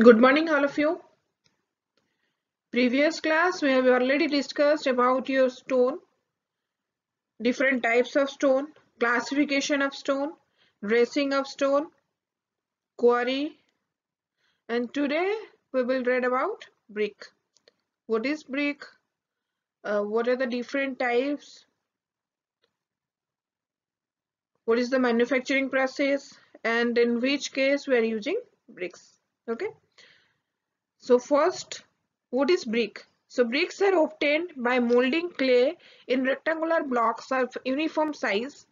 Good morning, all of you. Previous class, we have already discussed about your stone, different types of stone, classification of stone, dressing of stone, quarry, and today we will read about brick. What is brick? What are the different types? What is the manufacturing process? And in which case we are using bricks. Okay. So first, what is brick? So bricks are obtained by molding clay in rectangular blocks of uniform size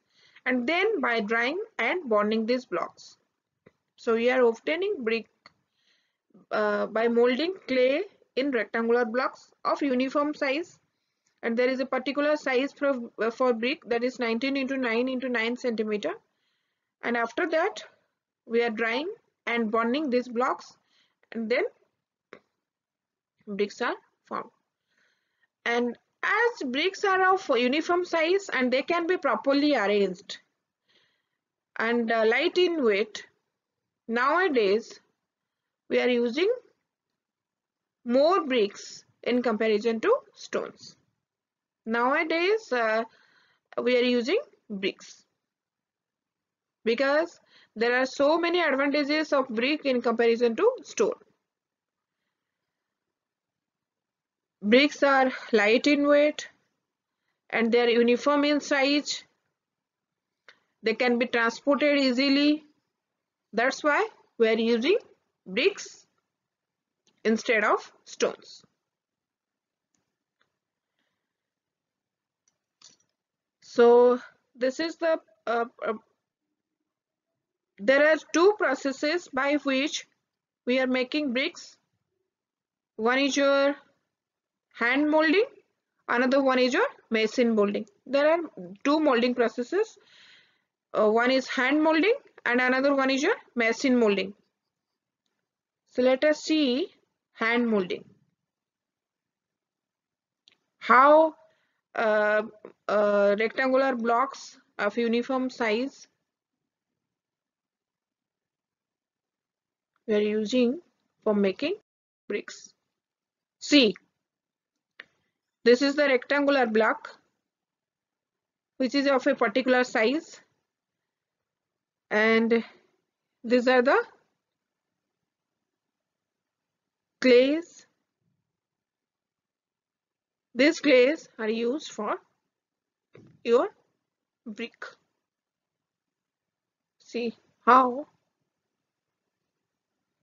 and then by drying and bonding these blocks. So we are obtaining brick by molding clay in rectangular blocks of uniform size, and there is a particular size for brick, that is 19 into 9 into 9 centimeter, and after that we are drying and bonding these blocks and then bricks are formed. And as bricks are of uniform size and they can be properly arranged and light in weight, nowadays we are using more bricks in comparison to stones. Nowadays we are using bricks because there are so many advantages of brick in comparison to stone. Bricks are light in weight and they are uniform in size. They can be transported easily. That's why we are using bricks instead of stones. So this is there are two processes by which we are making bricks. One is your hand molding, another one is your machine molding. There are two molding processes. One is hand molding and another one is your machine molding. So let us see hand molding. How rectangular blocks of uniform size we are using for making bricks. See, this is the rectangular block which is of a particular size, and these are the clays. These clays are used for your brick. See how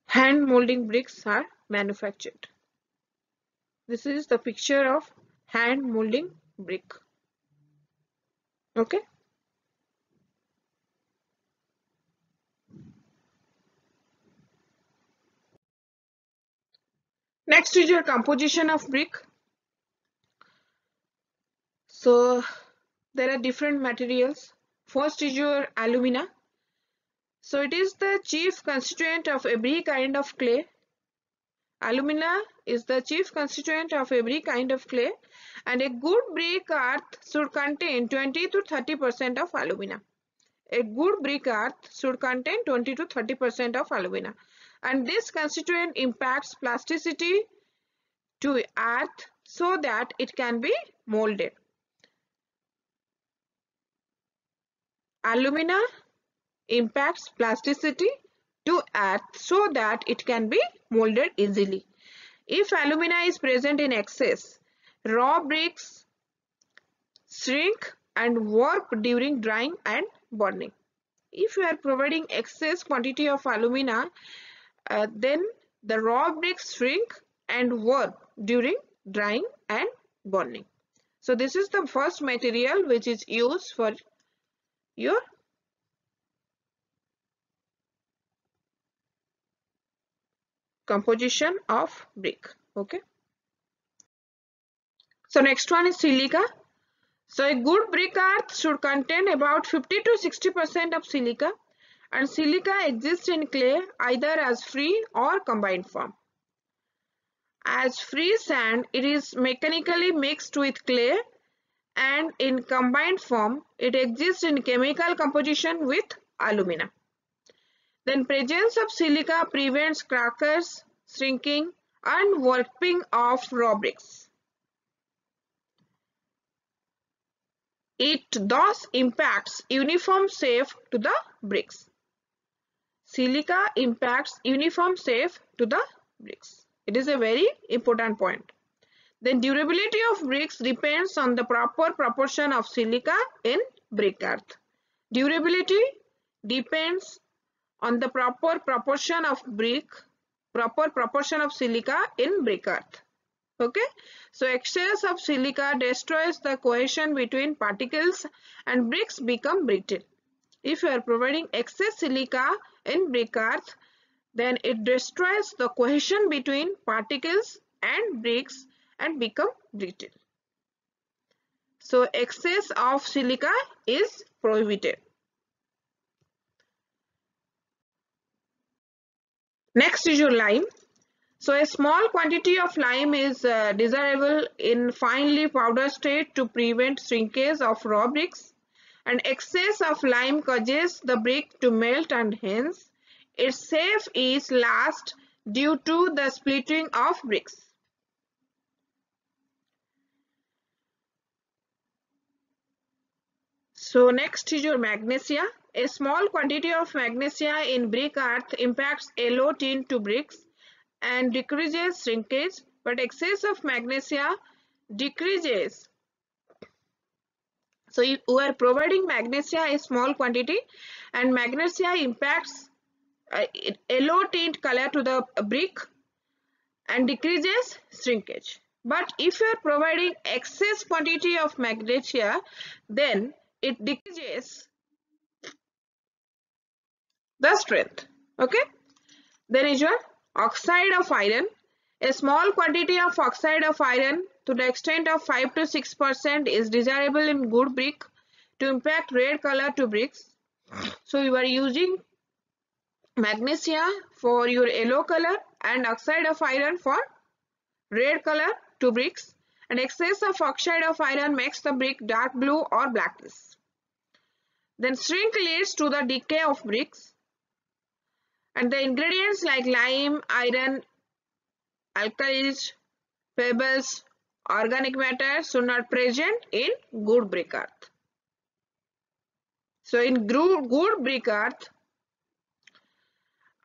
hand molding bricks are manufactured. This is the picture of hand molding brick. Okay. Next is your composition of brick. So there are different materials. First is your alumina. So it is the chief constituent of every kind of clay. Alumina is the chief constituent of every kind of clay, and a good brick earth should contain 20 to 30% of alumina. A good brick earth should contain 20 to 30% of alumina, and this constituent impacts plasticity to earth so that it can be molded. Alumina impacts plasticity to earth so that it can be molded easily. If alumina is present in excess, raw bricks shrink and warp during drying and burning. If you are providing excess quantity of alumina, then the raw bricks shrink and warp during drying and burning. So this is the first material which is used for your composition of brick. Okay. So next one is silica. So a good brick earth should contain about 50 to 60% of silica, and silica exists in clay either as free or combined form. As free sand, it is mechanically mixed with clay, and in combined form, it exists in chemical composition with alumina. Then presence of silica prevents crackers shrinking, and warping of raw bricks. It thus impacts uniform shape to the bricks. Silica impacts uniform shape to the bricks. It is a very important point. Then durability of bricks depends on the proper proportion of silica in brick earth. Durability depends on the proper proportion of silica in brick earth. Okay, so excess of silica destroys the cohesion between particles and bricks become brittle. If you are providing excess silica in brick earth, then it destroys the cohesion between particles and bricks and become brittle. So excess of silica is prohibited. Next is your lime. So a small quantity of lime is desirable in finely powdered state to prevent shrinkage of raw bricks, and excess of lime causes the brick to melt and hence its shape is lost due to the splitting of bricks. So next is your magnesia. A small quantity of magnesia in brick earth impacts yellow tint to bricks and decreases shrinkage, but excess of magnesia decreases. So you are providing magnesia a small quantity, and magnesia impacts yellow tint color to the brick and decreases shrinkage. But if you are providing excess quantity of magnesia, then it decreases the strength. Okay. Then is your oxide of iron. A small quantity of oxide of iron to the extent of 5 to 6% is desirable in good brick to impact red color to bricks. So you are using magnesia for your yellow color and oxide of iron for red color to bricks, and excess of oxide of iron makes the brick dark blue or blackish. Then shrink leads to the decay of bricks, and the ingredients like lime, iron, alkalis, pebbles, organic matter should not present in good brick earth. So in good brick earth,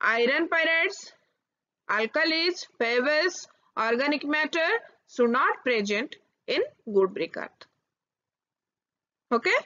iron pyrites, alkalis, pebbles, organic matter should not present in good brick earth. Okay.